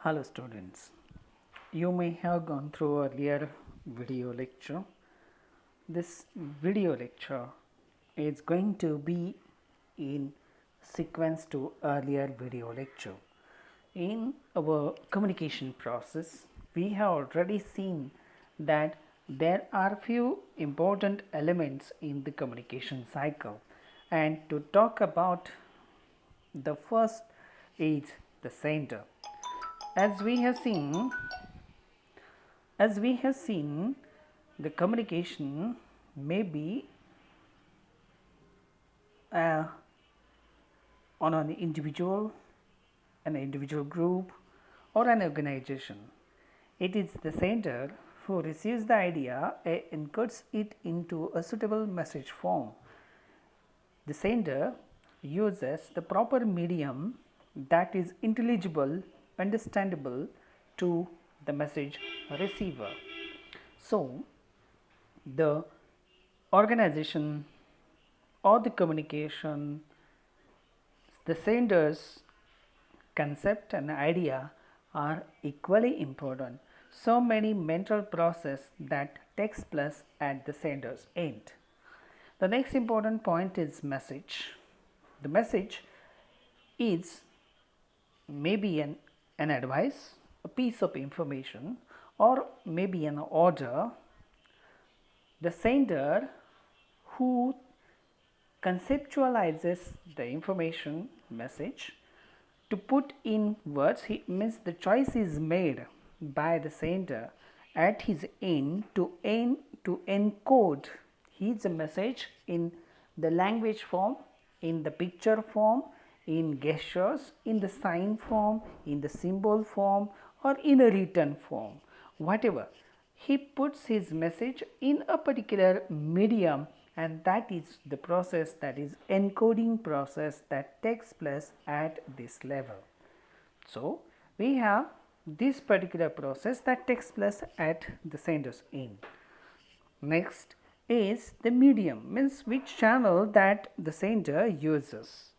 Hello students, you may have gone through earlier video lecture. This video lecture is going to be in sequence to earlier video lecture. In our communication process, we have already seen that there are few important elements in the communication cycle, and to talk about the first is the sender. As we have seen, the communication may be uh, on an individual group, or an organization. It is the sender who receives the idea and encodes it into a suitable message form. The sender uses the proper medium that is intelligible, understandable to the message receiver. So, the organization or the communication, the sender's concept and idea are equally important. So many mental process that takes place at the sender's end. The next important point is message. The message is maybe an advice, a piece of information, or maybe an order. The sender who conceptualizes the information message to put in words, he means the choice is made by the sender at his end to encode his message in the language form, in the picture form, in gestures, in the sign form, in the symbol form, or in a written form, whatever. He puts his message in a particular medium, and that is the process, that is encoding process, that takes place at this level. So, we have this particular process that takes place at the sender's end. Next is the medium, means which channel that the sender uses.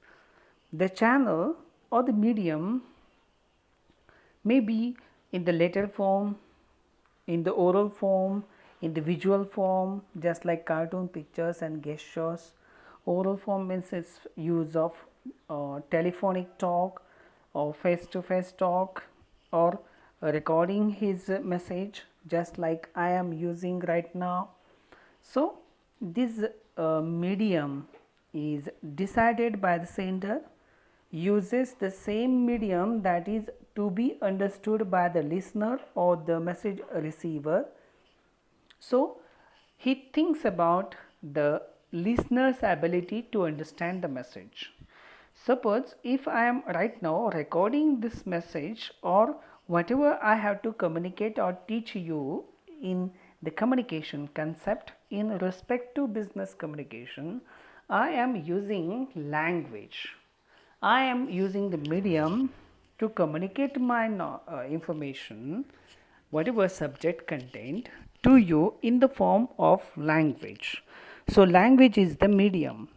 The channel or the medium may be in the letter form, in the oral form, in the visual form, just like cartoon pictures and gestures. Oral form means its use of telephonic talk or face-to-face talk, or recording his message, just like I am using right now. So, this medium is decided by the sender, uses the same medium that is to be understood by the listener or the message receiver. So, he thinks about the listener's ability to understand the message. Suppose if I am right now recording this message, or whatever I have to communicate or teach you in the communication concept in respect to business communication, I am using language. I am using the medium to communicate my information, whatever subject content, to you in the form of language. So, language is the medium.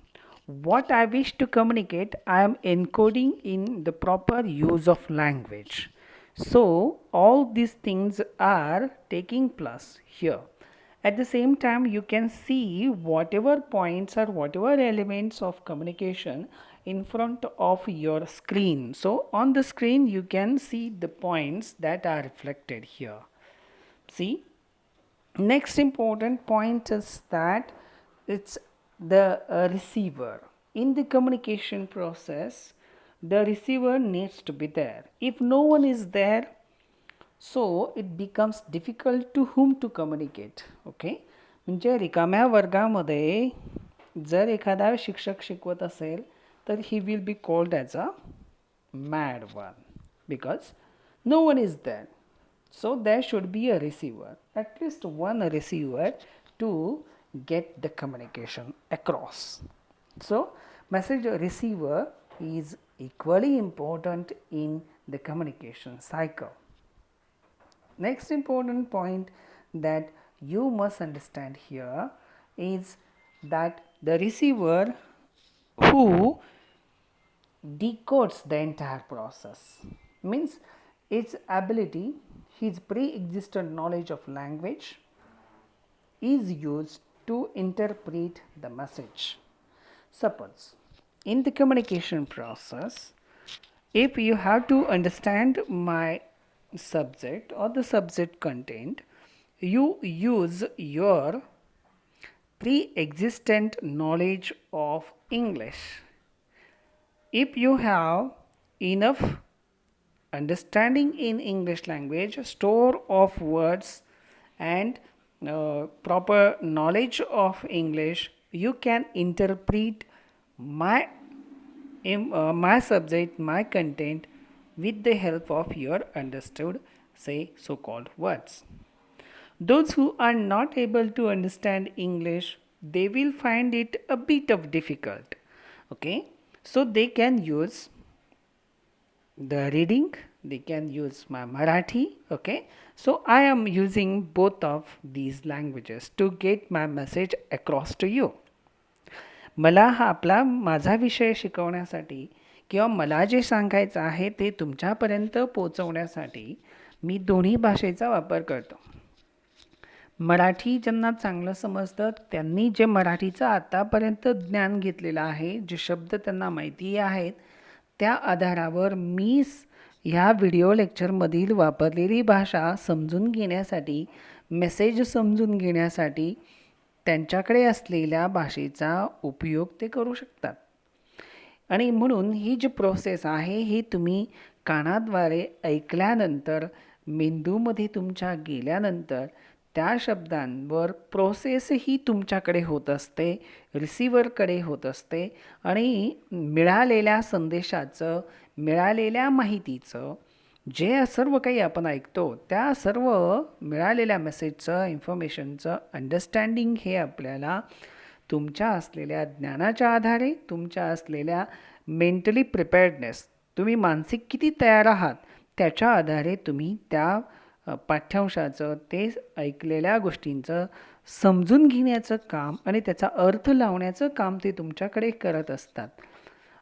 What I wish to communicate, I am encoding in the proper use of language. So, all these things are taking place here. At the same time, you can see whatever points or whatever elements of communication in front of your screen. So, on the screen, you can see the points that are reflected here. See, next important point is that it's the receiver. In the communication process, the receiver needs to be there. If no one is there, so it becomes difficult to whom to communicate. Okay, म्हणजे रिकाम्या वर्गामध्ये जर एखादा शिक्षक शिकवत असेल तर he will be called as a mad one, because no one is there. So there should be a receiver, at least one receiver, to get the communication across. So message receiver is equally important in the communication cycle. Next important point that you must understand here is that the receiver who decodes the entire process, means its ability, his pre-existent knowledge of language is used to interpret the message. Suppose in the communication process, if you have to understand my subject or the subject content, you use your pre-existent knowledge of English. If you have enough understanding in English language, store of words and proper knowledge of English, you can interpret my subject, my content with the help of your understood, say, so-called words. Those who are not able to understand English, they will find it a bit of difficult. Okay, so they can use the reading, they can use my Marathi. Okay, so I am using both of these languages to get my message across to you. मला हा आपला माझा विषय शिकवण्यासाठी किंवा मला जे सांगायचं आहे ते तुमच्यापर्यंत पोहोचवण्यासाठी मी दोन्ही भाषेचा वापर करतो. मराठी ज्यांना चांगलं समजतं त्यांनी जे मराठीचं आतापर्यंत ज्ञान घेतलेलं आहे, जे शब्द त्यांना माहिती आहेत, त्या आधारावर मी ह्या व्हिडिओ लेक्चरमधील वापरलेली भाषा समजून घेण्यासाठी, मेसेज समजून घेण्यासाठी त्यांच्याकडे असलेल्या भाषेचा उपयोग ते करू शकतात. आणि म्हणून ही जी प्रोसेस आहे ही तुम्ही कानाद्वारे ऐकल्यानंतर, मेंदूमध्ये तुमच्या गेल्यानंतर त्या शब्दांवर प्रोसेस ही तुमच्याकडे होत असते, रिसिव्हरकडे होत असते आणि मिळालेल्या संदेशाचं, मिळालेल्या माहितीचं, जे सर्व काही आपण ऐकतो त्या सर्व मिळालेल्या मेसेजचं, इन्फॉर्मेशनचं अंडरस्टँडिंग हे आपल्याला तुमच्या असलेल्या ज्ञानाच्या आधारे, तुमच्या असलेल्या मेंटली प्रिपेअर्डनेस, तुम्ही मानसिक किती तयार आहात त्याच्या आधारे तुम्ही त्या पाठ्यांशाचं, ते ऐकलेल्या गोष्टींचं समजून घेण्याचं काम आणि त्याचा अर्थ लावण्याचं काम ते तुमच्याकडे करत असतात.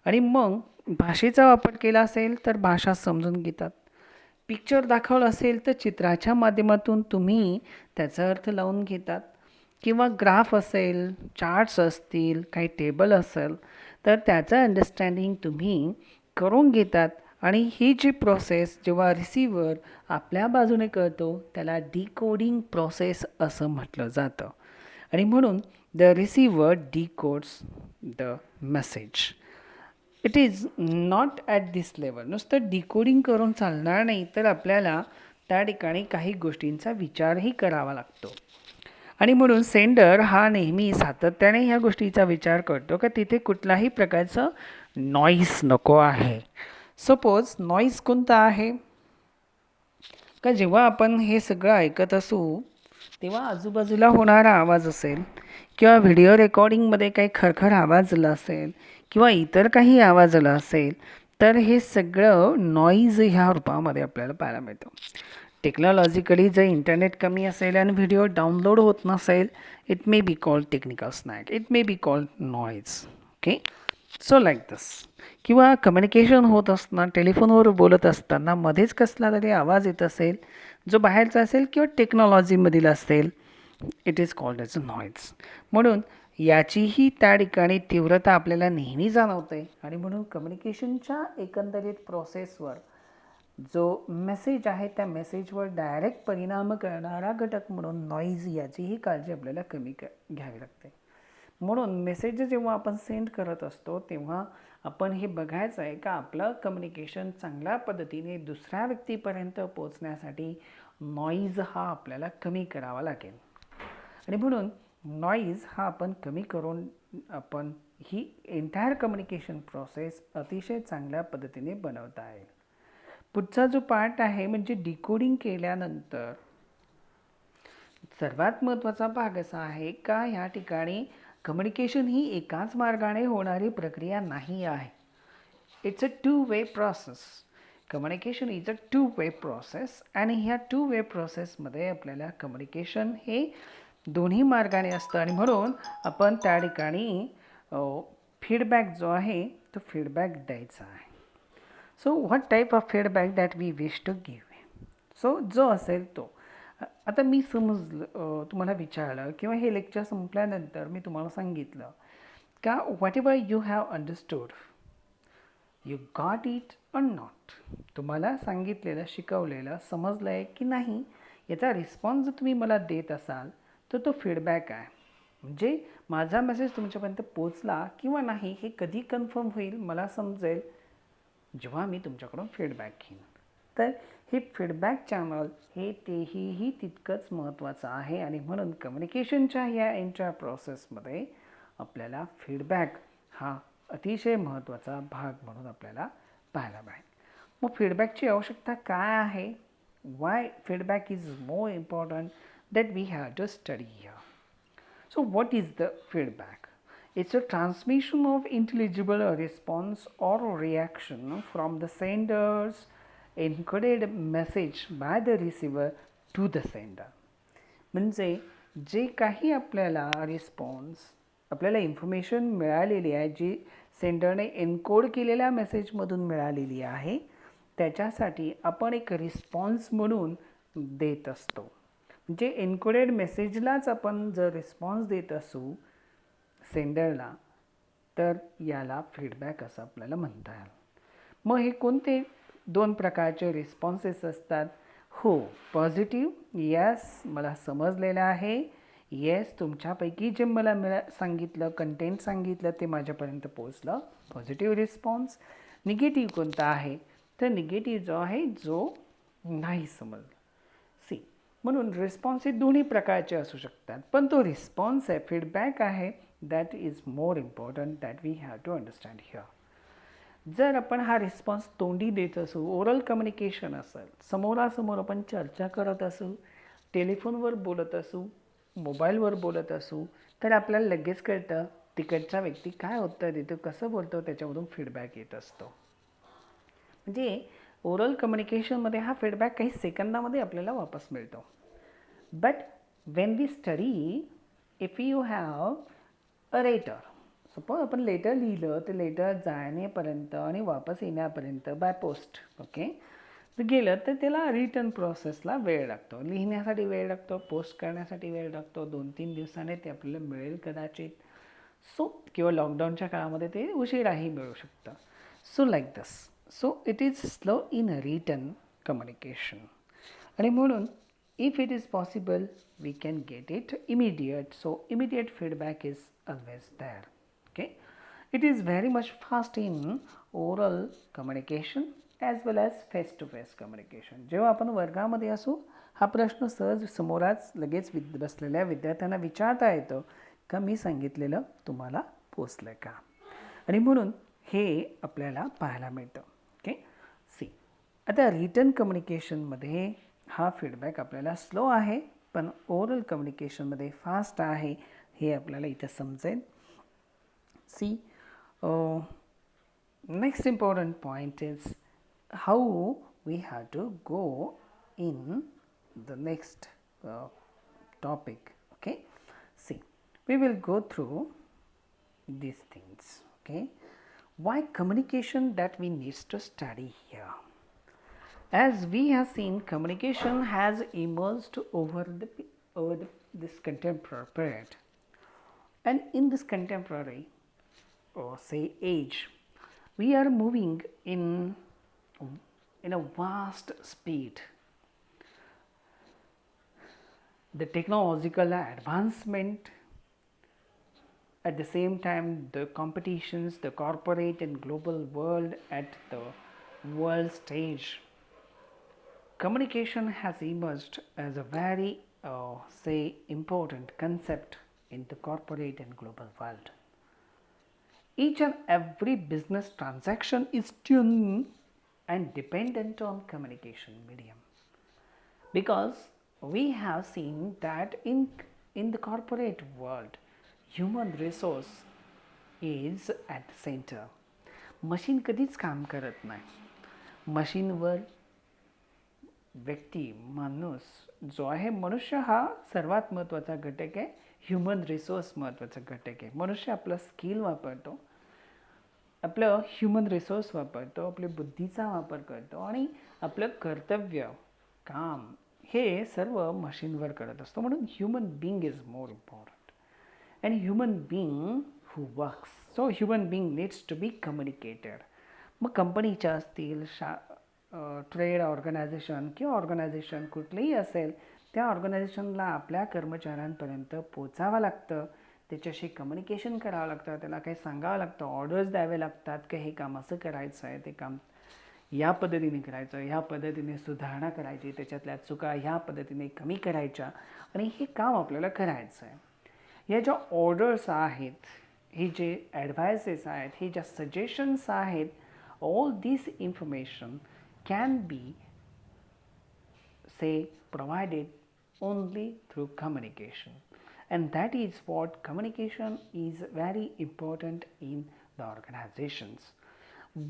आणि मग भाषेचा वापर केला असेल तर भाषा समजून घेतात. पिक्चर दाखवलं असेल तर चित्राच्या माध्यमातून तुम्ही त्याचा अर्थ लावून घेतात. किंवा ग्राफ असेल, चार्ट्स असतील, काही टेबल असेल तर त्याचं अंडरस्टँडिंग तुम्ही करून घेतात. आणि ही जी प्रोसेस जेव्हा रिसिव्हर आपल्या बाजूने करतो त्याला डिकोडिंग प्रोसेस असं म्हटलं जातं. आणि म्हणून the receiver डिकोड्स the message. It is not at this level. नुसतं डिकोडिंग करून चालणार नाही, तर आपल्याला त्या ठिकाणी काही गोष्टींचा विचारही करावा लागतो. आणि म्हणून सेंडर हा नेहमी सातत्याने ह्या गोष्टीचा विचार करतो की तिथे कुठलाही प्रकारचं नॉईस नको आहे. सपोज नॉईज कोणता आहे का, जेव्हा आपण हे सगळं ऐकत असू तेव्हा आजूबाजूला होणारा आवाज असेल किंवा व्हिडिओ रेकॉर्डिंगमध्ये काही खरखर आवाज आला असेल किंवा इतर काही आवाज आला असेल तर हे सगळं नॉईज ह्या रूपामध्ये आपल्याला पाहायला मिळतं. टेक्नॉलॉजिकली जर इंटरनेट कमी असेल आणि व्हिडिओ डाउनलोड होत नसेल, it may be called technical snag, it may be called noise. Okay, so like this. किंवा कम्युनिकेशन होत असताना, टेलिफोनवर बोलत असताना मध्येच कसला तरी आवाज येत असेल जो बाहेरचा असेल किंवा टेक्नॉलॉजीमधील असेल, it is called as a noise. म्हणून याचीही त्या ठिकाणी तीव्रता आपल्याला नेहमी जाणवते. आणि म्हणून कम्युनिकेशनच्या एकंदरीत प्रोसेसवर जो मेसेज आहे त्या मेसेजवर डायरेक्ट परिणाम करणारा घटक म्हणून नॉईज याचीही काळजी आपल्याला कमी घ्यावी लागते. म्हणून मेसेज जेव्हा आपण सेंड करत असतो तेव्हा आपण हे बघायचं आहे का आपलं कम्युनिकेशन चांगल्या पद्धतीने दुसऱ्या व्यक्तीपर्यंत पोहोचण्यासाठी नॉईज हा आपल्याला कमी करावा लागेल. आणि म्हणून नॉईज हा आपण कमी करून आपण ही एंटायर कम्युनिकेशन प्रोसेस अतिशय चांगल्या पद्धतीने बनवता येईल. पुढचा जो पार्ट आहे म्हणजे डिकोडिंग केल्यानंतर सर्वात महत्त्वाचा भाग असा आहे का ह्या ठिकाणी कम्युनिकेशन ही एकाच मार्गाने होणारी प्रक्रिया नाही आहे. It's a two way process. Communication is a two way process. आणि ह्या टू वे प्रोसेसमध्ये आपल्याला कम्युनिकेशन हे दोन्ही मार्गाने असतं. आणि म्हणून आपण त्या ठिकाणी फीडबॅक जो आहे तो फीडबॅक द्यायचा आहे. So what type of feedback that we wish to give. सो जो असेल तो. आता मी तुम्हाला विचारलं किंवा हे लेक्चर संपल्यानंतर मी तुम्हाला सांगितलं का what ever you have understood you got it or not. तुम्हाला सांगितलेलं शिकवलेलं समजलं आहे की नाही याचा रिस्पॉन्स जर तुम्ही मला देत असाल तर तो फीडबॅक आहे. म्हणजे माझा मेसेज तुमच्यापर्यंत पोचला किंवा नाही हे कधी कन्फर्म होईल मला समजेल जेव्हा मी तुमच्याकडून फीडबॅक घेईन. तर हे फीडबॅक चॅनल हे तेही तितकंच महत्त्वाचं आहे आणि म्हणून कम्युनिकेशनच्या या एंटायर प्रोसेसमध्ये आपल्याला फीडबॅक हा अतिशय महत्त्वाचा भाग म्हणून आपल्याला पाहायला मिळेल. मग फीडबॅकची आवश्यकता काय आहे. Why feedback is more important that we have to study here. So what is the feedback? It's a transmission of intelligible response or reaction from the sender's encoded message by the receiver to the sender. म्हणजे जे काही आपल्याला response आपल्याला information मिळालेली आहे जी सेंडरने encode केलेल्या मेसेजमधून मिळालेली आहे त्याच्यासाठी आपण एक रिस्पॉन्स म्हणून देत असतो. म्हणजे एन्कोडेड मेसेजलाच आपण जर रिस्पॉन्स देत असू सेंडरला तर याला फीडबॅक असं आपल्याला म्हणता येईल. मग हे कोणते दोन प्रकारचे रिस्पॉन्सेस असतात. हो, पॉझिटिव्ह, येस मला समजलेलं आहे, येस तुमच्यापैकी जे मला सांगितलं कंटेंट सांगितलं ते माझ्यापर्यंत पोचलं, पॉझिटिव्ह रिस्पॉन्स. निगेटिव्ह कोणता आहे तर निगेटिव्ह जो आहे जो नाही समजलं. म्हणून रिस्पॉन्स हे दोन्ही प्रकारचे असू शकतात पण तो रिस्पॉन्स आहे फीडबॅक आहे that is more important that we have to understand here. जर आपण हा रिस्पॉन्स तोंडी देत असू ओरल कम्युनिकेशन असेल समोरासमोर आपण चर्चा करत असू टेलिफोनवर बोलत असू मोबाईलवर बोलत असू तर आपल्याला लगेच कळतं तिकडचा व्यक्ती काय उत्तर देतो कसं बोलतो त्याच्यामधून फीडबॅक येत असतो. म्हणजे ओरल कम्युनिकेशनमध्ये हा फीडबॅक काही सेकंदामध्ये आपल्याला वापस मिळतो. But when we study if you have a letter suppose आपण लेटर लिहिलं तर लेटर जाण्यापर्यंत आणि वापस येण्यापर्यंत बाय पोस्ट ओके गेलं तर त्याला रिटर्न प्रोसेसला वेळ लागतो. लिहिण्यासाठी वेळ लागतो पोस्ट करण्यासाठी वेळ लागतो 2-3 दिवसाने ते आपल्याला मिळेल कदाचित. सो किंवा लॉकडाऊनच्या काळामध्ये ते उशिराही मिळू शकतं. So like this. So it is slow in return communication आणि म्हणून if it is possible we can get it immediate. So immediate feedback is always there. Okay it is very much fast in oral communication as well as face to face communication. जेव्हा आपण वर्गामध्ये असू हा प्रश्न सहज समोराच लगेच बसलेल्या विद्यार्थ्यांना विचारता येतो का मी सांगितलेलं तुम्हाला पोचलं का आणि म्हणून हे आपल्याला पाहायला मिळतं. ओके सी आता रिटर्न कम्युनिकेशनमध्ये हा फीडबॅक आपल्याला स्लो आहे पण ओरल कम्युनिकेशनमध्ये फास्ट आहे हे आपल्याला इथं समजेल. See next important point is how we have to go in the next topic. Okay, see we will go through these things. Okay, why communication that we needs to study here. As we have seen communication has emerged over this contemporary period and in this contemporary or say age we are moving in a vast speed. The technological advancement at the same time the competitions the corporate and global world at the world stage. Communication has emerged as a very say important concept in the corporate and global world. Each and every business transaction is tuned and dependent on communication medium because we have seen that in the corporate world human resource is at the center. Machine कधीच काम करत नाही. मशीनवर व्यक्ती माणूस जो आहे मनुष्य हा सर्वात महत्त्वाचा घटक आहे. ह्युमन रिसोर्स महत्त्वाचा घटक आहे. मनुष्य आपला स्किल वापरतो आपलं ह्युमन रिसोर्स वापरतो, आपली बुद्धीचा वापर करतो आणि आपलं कर्तव्य, काम हे सर्व मशीनवर करत असतो. म्हणून human being is more important and human being who works. So human being needs to be communicated. मग कंपनीच्या असतील, ट्रेड ऑर्गनायझेशन किंवा ऑर्गनायझेशन कुठलेही असेल, त्या ऑर्गनायझेशनला आपल्या कर्मचाऱ्यांपर्यंत पोचावं लागतं, त्याच्याशी कम्युनिकेशन करावं लागतं, त्याला काही सांगावं लागतं, ऑर्डर्स द्यावे लागतात की हे काम असं करायचं आहे, ते काम या पद्धतीने करायचं, ह्या पद्धतीने सुधारणा करायची, त्याच्यातल्या चुका ह्या पद्धतीने कमी करायच्या आणि हे काम आपल्याला करायचं आहे. या ज्या ऑर्डर्स आहेत, हे जे ॲडवायसेस आहेत, हे ज्या सजेशन्स आहेत, all this information can be say provided only through communication, and that is what communication is very important in the organizations.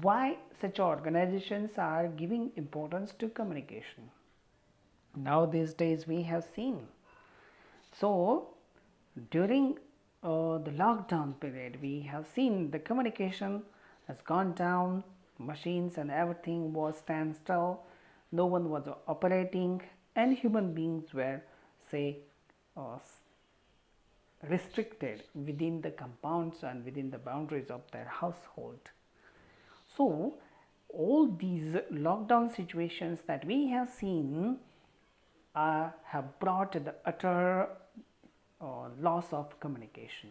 Why such organizations are giving importance to communication? Now these days we have seen, so during the lockdown period we have seen the communication has gone down, machines and everything was standstill, no one was operating, and human beings were, say, uh, restricted within the compounds and within the boundaries of their household. So all these lockdown situations that we have seen have brought the utter loss of communication.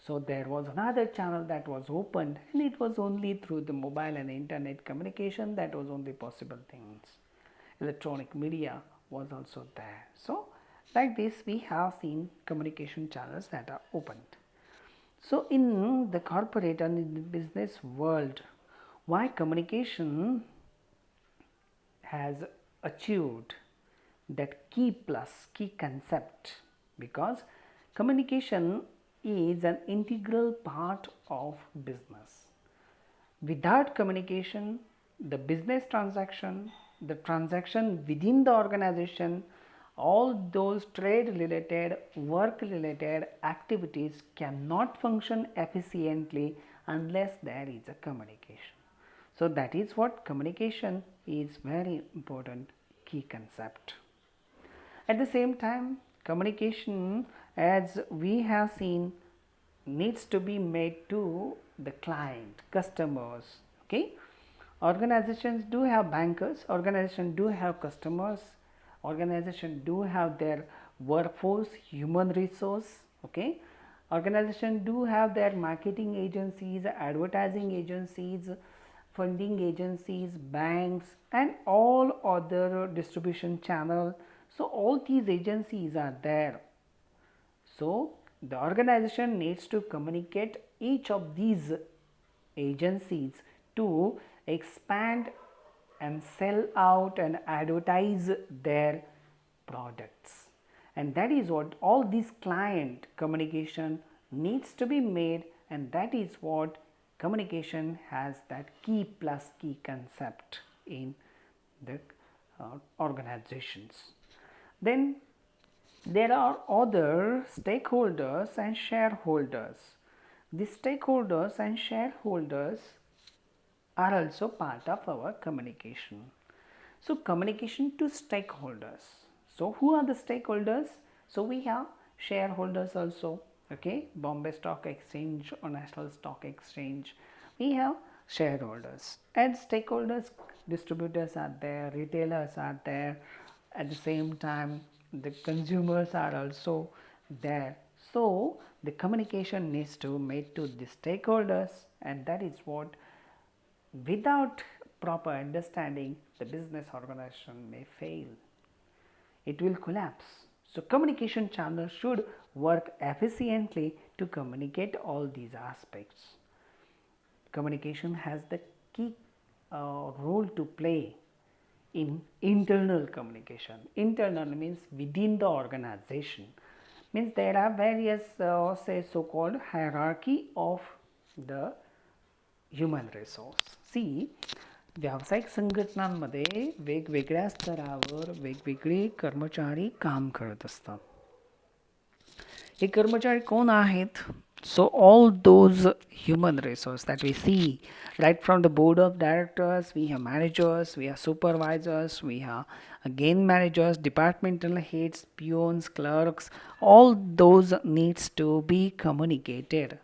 So there was another channel that was opened, and it was only through the mobile and internet communication that was only possible things. Electronic media was also there. So like this we have seen communication channels that are opened. So in the corporate and in the business world, why communication has achieved that key plus key concept? Because communication is an integral part of business. Without communication, the business transaction, the transaction within the organization, all those trade related, work related activities cannot function efficiently unless there is a communication. So that is what communication is very important key concept. At the same time, communication, as we have seen, needs to be made to the client, customers. Okay, organizations do have bankers, organizations do have customers, organizations do have their workforce, human resource. Okay, organizations do have their marketing agencies, advertising agencies, funding agencies, banks, and all other distribution channel. So all these agencies are there. So the organization needs to communicate each of these agencies to expand and sell out and advertise their products, and that is what all this client communication needs to be made, and that is what communication has that key plus key concept in the organizations. Then there are other stakeholders and shareholders. The stakeholders and shareholders are also part of our communication. So communication to stakeholders. So who are the stakeholders? So we have shareholders also. Okay, Bombay Stock Exchange or National Stock Exchange. We have shareholders and stakeholders. Distributors are there, retailers are there. At the same time, the consumers are also there. So the communication needs to made to the stakeholders, and that is what, without proper understanding, the business organization may fail. It will collapse. So communication channels should work efficiently to communicate all these aspects. Communication has the key role to play in internal communication. Internal means within the organization. Means there are various say so-called hierarchy of the human resource. See, व्यावसायिक संघटनांमध्ये वेगवेगळ्या स्तरावर वेगवेगळे कर्मचारी काम करत असतात. हे कर्मचारी कोण आहेत? So all those human resource that we see right from the board of directors, we have managers, we have supervisors, we have again managers, departmental heads, peons, clerks, all those needs to be communicated.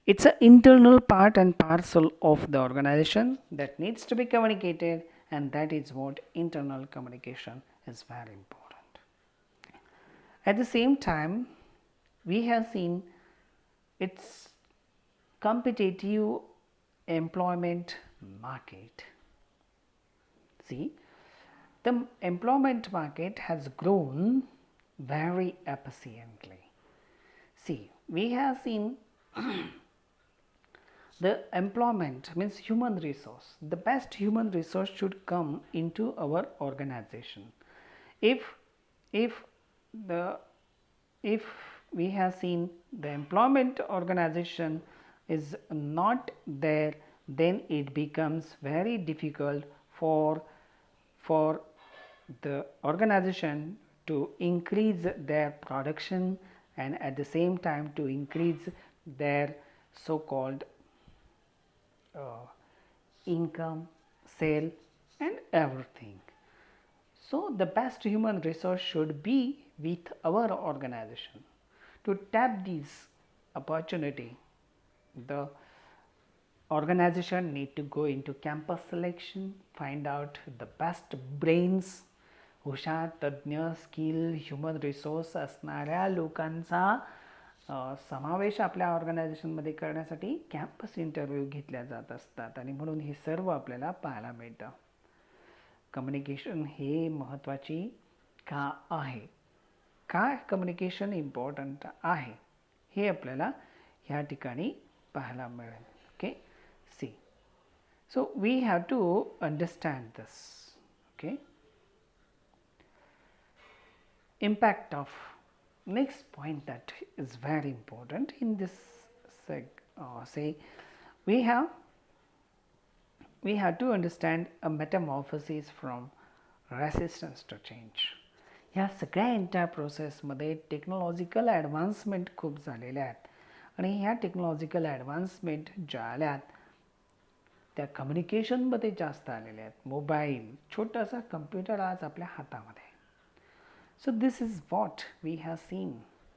It's an internal part and parcel of the organization that needs to be communicated, and that is what internal communication is very important. At the same time, we have seen its competitive employment market. See, the employment market has grown very efficiently. See, we have seen the employment means human resource. The best human resource should come into our organization. If the if we have seen the employment organization is not there, then it becomes very difficult for the organization to increase their production and at the same time to increase their so called income, sale and everything. So the best human resource should be with our organization. To tap this opportunity, the organization need to go into campus selection, find out the best brains, हुशार तज्ञ skill human resource असणाऱ्या लोकांचा समावेश आपल्या ऑर्गनायझेशनमध्ये करण्यासाठी campus interview घेतल्या जात असतात आणि म्हणून हे सर्व आपल्याला पाहायला मिळतं. कम्युनिकेशन हे महत्त्वाची का आहे, काय कम्युनिकेशन इम्पॉर्टंट आहे हे आपल्याला ह्या ठिकाणी पाहायला मिळेल. Okay, see, so we have to understand this. Okay, impact of next point that is very important in this say we have to understand a metamorphosis from resistance to change. ह्या सगळ्या entire प्रोसेसमध्ये technological advancement खूप झालेल्या आहेत आणि ह्या technological advancement ज्या आल्यात त्या कम्युनिकेशनमध्ये जास्त आलेल्या आहेत. मोबाईल, छोटासा कम्प्युटर आज आपल्या हातामध्ये. So this is what we have seen.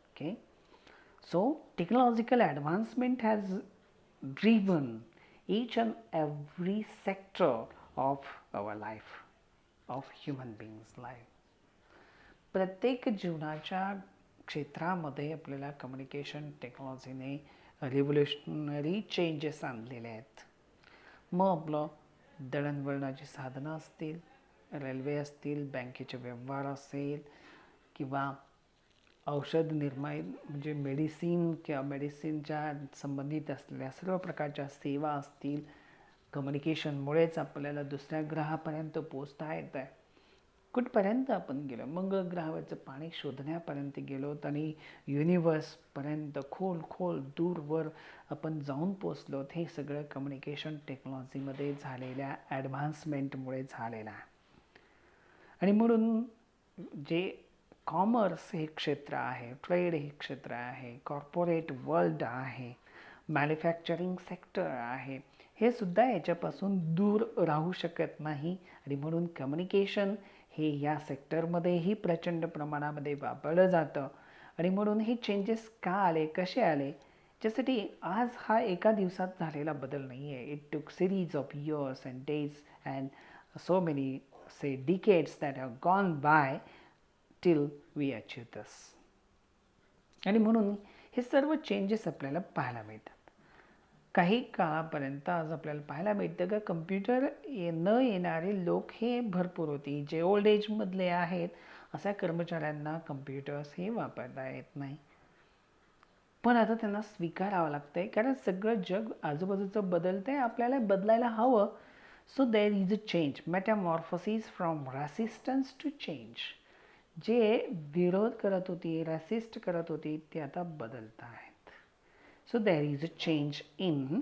Okay, so technological advancement has driven each and every sector of our life, of human beings life. प्रत्येक जीवनाच्या क्षेत्रामध्ये आपल्याला कम्युनिकेशन टेक्नॉलॉजीने रिव्होल्युशनरी चेंजेस आणलेले आहेत. मग आपलं दळणवळणाची साधनं असतील, रेल्वे असतील, बँकेचे व्यवहार असेल किंवा औषध निर्माण म्हणजे मेडिसिन किंवा मेडिसिनच्या संबंधित असलेल्या सर्व प्रकारच्या सेवा असतील, कम्युनिकेशनमुळेच आपल्याला दुसऱ्या ग्रहापर्यंत पोचता येतं आहे. कुठपर्यंत आपण गेलो, मंगळ ग्रहावरचं पाणी शोधण्यापर्यंत गेलोत आणि युनिवर्सपर्यंत खोल खोल दूरवर आपण जाऊन पोचलोत. हे सगळं कम्युनिकेशन टेक्नॉलॉजीमध्ये झालेल्या ॲडव्हान्समेंटमुळे झालेलं आहे. आणि म्हणून जे कॉमर्स हे क्षेत्र आहे, ट्रेड हे क्षेत्र आहे, कॉर्पोरेट वर्ल्ड आहे, मॅन्युफॅक्चरिंग सेक्टर आहे, हे सुद्धा याच्यापासून दूर राहू शकत नाही. आणि म्हणून कम्युनिकेशन हे या सेक्टरमध्येही प्रचंड प्रमाणामध्ये वापरलं जातं. आणि म्हणून हे चेंजेस का आले, कसे आले, ज्यासाठी आज हा एका दिवसात झालेला बदल नाही आहे. It took series of years and days and so many say decades that have gone by till we achieve this. आणि म्हणून हे सर्व चेंजेस आपल्याला पाहायला मिळतात. काही काळापर्यंत आज आपल्याला पाहायला मिळतं का कम्प्युटर न येणारे लोक हे भरपूर होती. जे ओल्ड एजमधले आहेत अशा कर्मचाऱ्यांना कम्प्युटर्स हे वापरता येत नाही. पण आता त्यांना स्वीकारावं लागतं आहे कारण सगळं जग आजूबाजूचं बदलतं आहे, आपल्याला बदलायला हवं. So there is a change, metamorphosis from resistance to change. जे विरोध करत होती, रेसिस्ट करत होती, ते आता बदलत आहेत. So there is a change in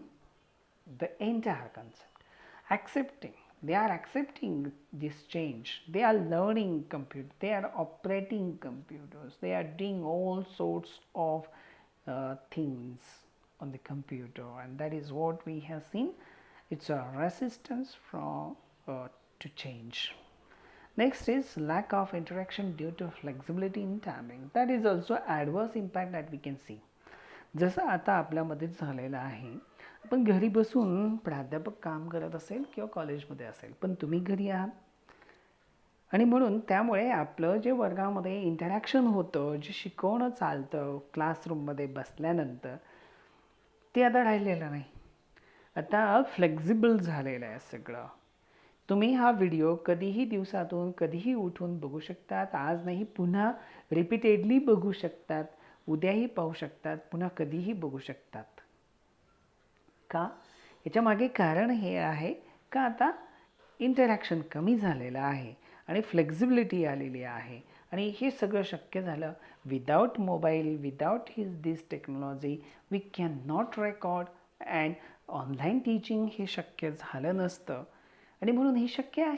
the entire concept. Accepting They are accepting this change. They are learning computer. They are operating computers. They are doing all sorts of things on the computer, and that is what we have seen. It's a resistance from to change. Next is lack of interaction due to flexibility in timing. That is also adverse impact that we can see. जसं आता आपल्यामध्ये झालेलं आहे, आपण घरी बसून प्राध्यापक काम करत असेल किंवा कॉलेजमध्ये असेल, पण तुम्ही घरी आहात आणि म्हणून त्यामुळे आपलं जे वर्गामध्ये इंटरॅक्शन होतं, जे शिकवणं चालतं क्लासरूममध्ये बसल्यानंतर, ते आता राहिलेलं नाही. आता फ्लेक्झिबल झालेलं आहे सगळं. तुम्ही हा व्हिडिओ कधीही दिवसातून कधीही उठून बघू शकतात. आज नाही, पुन्हा रिपीटेडली बघू शकतात. उद्याही पाहू शकतात, पुन्हा कधीही बघू शकतात. का? याच्यामागे कारण हे आहे का आता इंटरॅक्शन कमी झालेलं आहे आणि फ्लेक्झिबिलिटी आलेली आहे आणि हे सगळं शक्य झालं without mobile, without this technology we can not record and online teaching हे शक्य झालं नसतं आणि म्हणून हे शक्य आहे.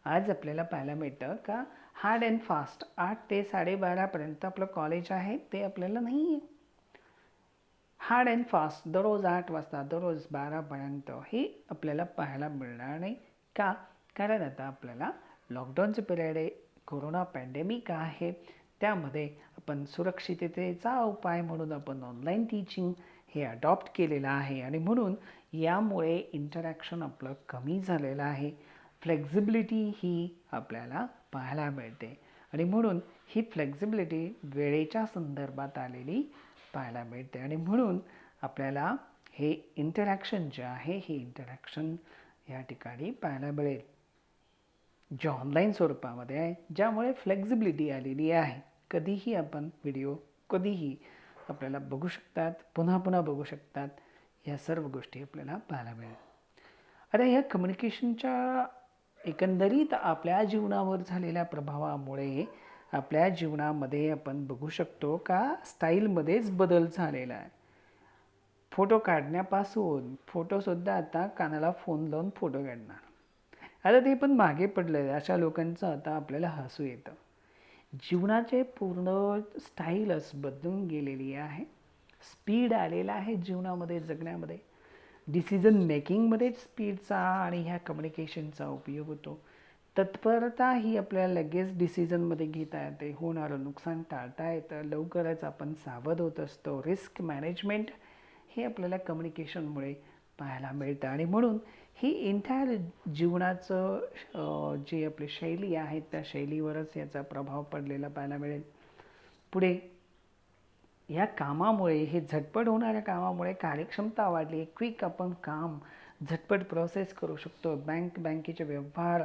आज आपल्याला पाहायला मिळतं का हार्ड अँड फास्ट 8 ते 12:30 आपलं कॉलेज आहे ते आपल्याला नाही आहे. हार्ड अँड फास्ट दररोज 8 वाजता दररोज 12पर्यंत हे आपल्याला पाहायला मिळणार नाही. का? कारण आता आपल्याला लॉकडाऊनचे पिरियड आहे, कोरोना पॅन्डेमिक आहे, त्यामध्ये आपण सुरक्षिततेचा उपाय म्हणून आपण ऑनलाईन टीचिंग हे अडॉप्ट केलेलं आहे आणि म्हणून यामुळे इंटरॅक्शन आपलं कमी झालेलं आहे. फ्लेक्झिबिलिटी ही आपल्याला पाहायला मिळते आणि म्हणून ही फ्लेक्झिबिलिटी वेळेच्या संदर्भात आलेली पाहायला मिळते आणि म्हणून आपल्याला हे इंटरॅक्शन जे आहे हे इंटरॅक्शन या ठिकाणी पाहायला मिळेल जे ऑनलाईन स्वरूपामध्ये आहे, ज्यामुळे फ्लेक्झिबिलिटी आलेली आहे. कधीही आपण व्हिडिओ कधीही आपल्याला बघू शकतात, पुन्हा पुन्हा बघू शकतात. या सर्व गोष्टी आपल्याला पाहायला मिळेल. आता ह्या कम्युनिकेशनच्या एकंदरीत आपल्या जीवनावर झालेल्या प्रभावामुळे आपल्या जीवनामध्ये आपण बघू शकतो का स्टाईलमध्येच बदल झालेला आहे. फोटो काढण्यापासून फोटोसुद्धा आता कानाला फोन लावून फोटो काढणार. आता ते पण मागे पडलं आहे. अशा लोकांचं आता आपल्याला हसू येतं. जीवनाचे पूर्ण स्टाईलच बदलून गेलेली आहे. स्पीड आलेला आहे जीवनामध्ये जगण्यामध्ये. डिसिजन मेकिंगमध्ये स्पीडचा आणि ह्या कम्युनिकेशनचा उपयोग होतो. तत्परता ही आपल्याला लगेच डिसिजनमध्ये घेता येते, होणारं नुकसान टाळता येतं, लवकरच आपण सावध होत असतो. रिस्क मॅनेजमेंट हे आपल्याला कम्युनिकेशनमुळे पाहायला मिळतं आणि म्हणून ही एंटायर जीवनाचं जी आपली शैली आहे त्या शैलीवरच याचा प्रभाव पडलेला पाहायला मिळेल. पुढे या कामामुळे हे झटपट होणाऱ्या कामामुळे कार्यक्षमता वाढली. क्विक आपण काम झटपट प्रोसेस करू शकतो. बँकेचे व्यवहार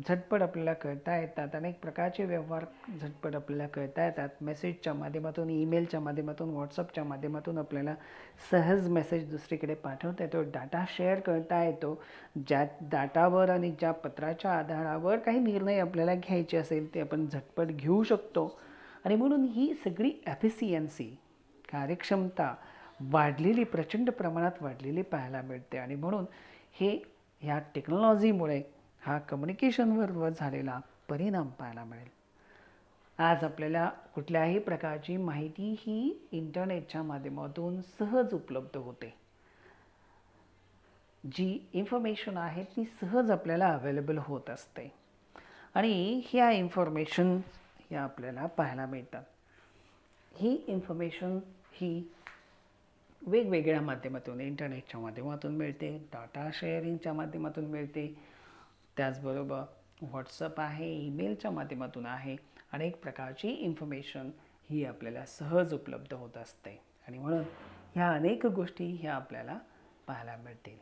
झटपट आपल्याला कळता येतात. अनेक प्रकारचे व्यवहार झटपट आपल्याला कळता येतात. मेसेजच्या माध्यमातून, ईमेलच्या माध्यमातून, व्हॉट्सअपच्या माध्यमातून आपल्याला सहज मेसेज दुसरीकडे पाठवता येतो. डाटा शेअर करता येतो. ज्या डाटावर आणि ज्या पत्राच्या आधारावर काही निर्णय आपल्याला घ्यायचे असेल ते आपण झटपट घेऊ शकतो आणि म्हणून ही सगळी एफिशियन्सी, कार्यक्षमता वाढलेली, प्रचंड प्रमाणात वाढलेली पाहायला मिळते आणि म्हणून ह्या टेक्नॉलॉजीमुळे हा कम्युनिकेशनवर झालेला परिणाम पाहायला मिळेल. आज आपल्याला कुठल्याही प्रकारची माहिती ही इंटरनेटच्या माध्यमातून सहज उपलब्ध होते. जी इन्फॉर्मेशन आहे ती सहज आपल्याला अवेलेबल होत असते आणि ह्या इन्फॉर्मेशन ह्या आपल्याला पाहायला मिळतात. ही इन्फॉर्मेशन ही वेगवेगळ्या माध्यमातून, इंटरनेटच्या माध्यमातून मिळते, डाटा शेअरिंगच्या माध्यमातून मिळते, त्याचबरोबर व्हॉट्सअप आहे, ईमेलच्या माध्यमातून आहे. अनेक प्रकारची इन्फॉर्मेशन ही आपल्याला सहज उपलब्ध होत असते आणि म्हणून ह्या अनेक गोष्टी ह्या आपल्याला पाहायला मिळतील.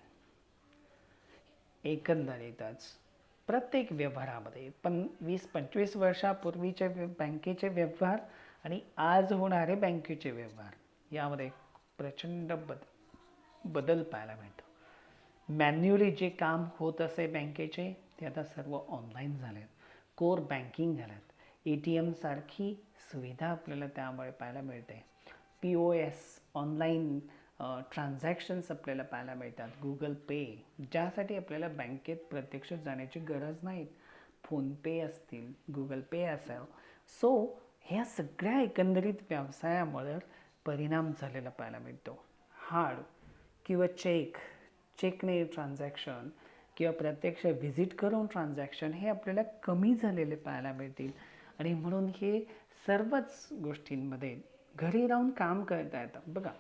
एकंदरीतच प्रत्येक व्यवहारामध्ये 20-25 वर्षापूर्वीचे बँकेचे व्यवहार आणि आज होणारे बँकेचे व्यवहार यामध्ये प्रचंड बदल पाहायला मिळतो. मॅन्युअली जे काम होत असे बँकेचे ते आता सर्व ऑनलाईन झाले आहेत. कोर बँकिंग झाल्यात. ATM सारखी सुविधा आपल्याला त्यामुळे पाहायला मिळते. POS ऑनलाईन ट्रान्झॅक्शन्स आपल्याला पाहायला मिळतात. गुगल पे, ज्यासाठी आपल्याला बँकेत प्रत्यक्ष जाण्याची गरज नाही. फोनपे असतील, गुगल पे असेल. सो ह्या सगळ्या एकंदरीत व्यवसायामुळे परिणाम झालेला पाहायला मिळतो. हार्ड किंवा चेकने ट्रान्झॅक्शन किंवा प्रत्यक्ष व्हिजिट करून ट्रान्झॅक्शन हे आपल्याला कमी झालेले पाहायला मिळतील. आणि म्हणून हे सर्वच गोष्टींमध्ये घरी राहून काम करता येतं. बघा,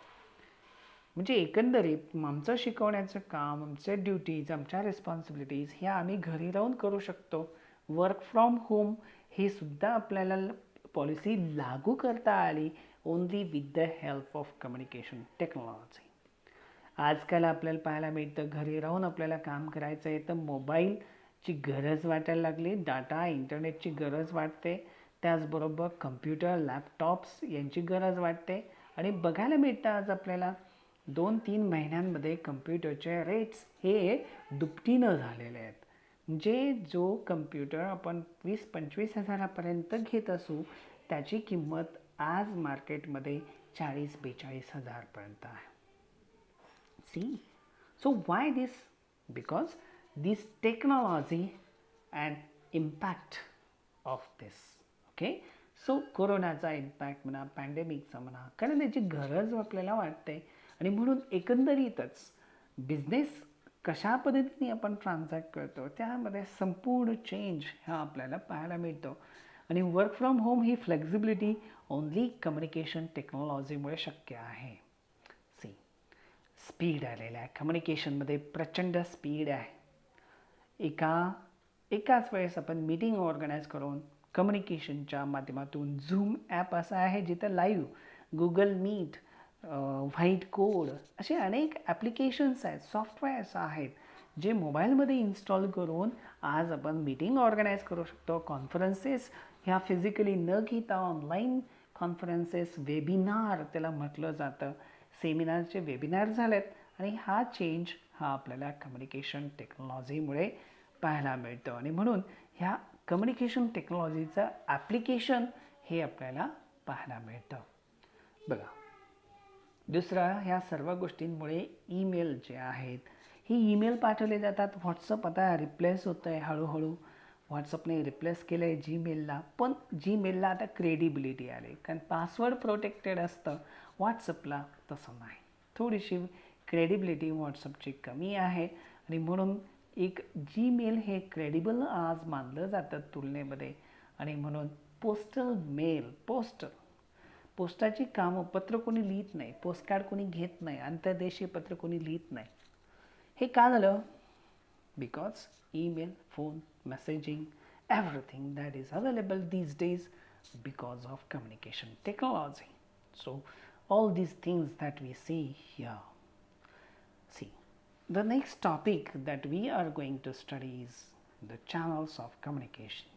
म्हणजे एकंदरीत आमचं शिकवण्याचं काम, आमचे ड्युटीज, आमच्या रिस्पॉन्सिबिलिटीज ह्या आम्ही घरी राहून करू शकतो. वर्क फ्रॉम होम ही सुद्धा आपल्याला पॉलिसी लागू करता आली only with the help of communication technology. आजकाल आपल्याला पाहायला मिळतं घरी राहून आपल्याला काम करायचं आहे तर मोबाईलची गरज वाटायला लागली, डाटा इंटरनेटची गरज वाटते, त्याचबरोबर कम्प्युटर, लॅपटॉप्स यांची गरज वाटते. आणि बघायला मिळतं आज आपल्याला 2-3 महिन्यांमध्ये कम्प्युटरचे रेट्स हे दुपटीनं झालेले आहेत. म्हणजे जो कम्प्युटर आपण 20-25 हजारापर्यंत घेत असू त्याची किंमत आज मार्केटमध्ये 40-42 हजारपर्यंत आहे. See, so why this? Because this technology and impact of this. Okay, so कोरोनाचा इम्पॅक्ट म्हणा, पॅन्डेमिकचा म्हणा, कारण याची गरज आपल्याला वाटते. आणि म्हणून एकंदरीतच बिझनेस कशा पद्धतीने आपण ट्रान्झॅक्ट करतो त्यामध्ये संपूर्ण चेंज हा आपल्याला पाहायला मिळतो. आणि work from home he flexibility only communication टेक्नॉलॉजीमुळे शक्य आहे. स्पीड आलेला आहे कम्युनिकेशनमध्ये, प्रचंड स्पीड आहे. एकाच वेळेस आपण मीटिंग ऑर्गनाईज करून कम्युनिकेशनच्या माध्यमातून झूम ॲप असं आहे जिथं live, Google Meet, white code असे अनेक ॲप्लिकेशन्स आहेत, सॉफ्टवेअर्स आहेत जे मोबाईलमध्ये इन्स्टॉल करून आज आपण मीटिंग ऑर्गनाईज करू शकतो. कॉन्फरन्सेस ह्या फिजिकली न घेता ऑनलाईन कॉन्फरन्सेस, वेबिनार त्याला म्हटलं जातं, सेमिनारचे वेबिनार झालेत. आणि हा चेंज हा आपल्याला कम्युनिकेशन टेक्नॉलॉजीमुळे पाहायला मिळतं. आणि म्हणून ह्या कम्युनिकेशन टेक्नॉलॉजीचं ॲप्लिकेशन हे आपल्याला पाहायला मिळतं. बघा, दुसरं, ह्या सर्व गोष्टींमुळे ईमेल जे आहेत, ही ईमेल पाठवले जातात. व्हॉट्सअप आता रिप्लेस होतं आहे हळूहळू. व्हॉट्सअपने रिप्लेस केलं आहे जीमेलला. पण जीमेलला आता क्रेडिबिलिटी आली कारण पासवर्ड प्रोटेक्टेड असतं. व्हॉट्सअपला तसं नाही, थोडीशी क्रेडिबिलिटी व्हॉट्सअपची कमी आहे. आणि म्हणून एक जीमेल हे क्रेडिबल आज मानलं जातं तुलनेमध्ये. आणि म्हणून पोस्टल मेल, पोस्टाची कामं, पत्र कोणी लिहित नाही, पोस्टकार्ड कोणी घेत नाही, आंतरदेशीय पत्र कोणी लिहित नाही. हे का झालं? Because email, phone, messaging, everything that is available these days because of communication technology. So all these things that we see here. See, the next topic that we are going to study is the channels of communication.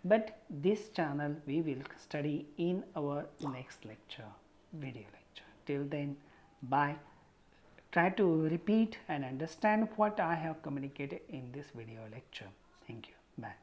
But this channel we will study in our next lecture, video lecture. Till then, bye. Try to repeat and understand what I have communicated in this video lecture. Thank you. Bye.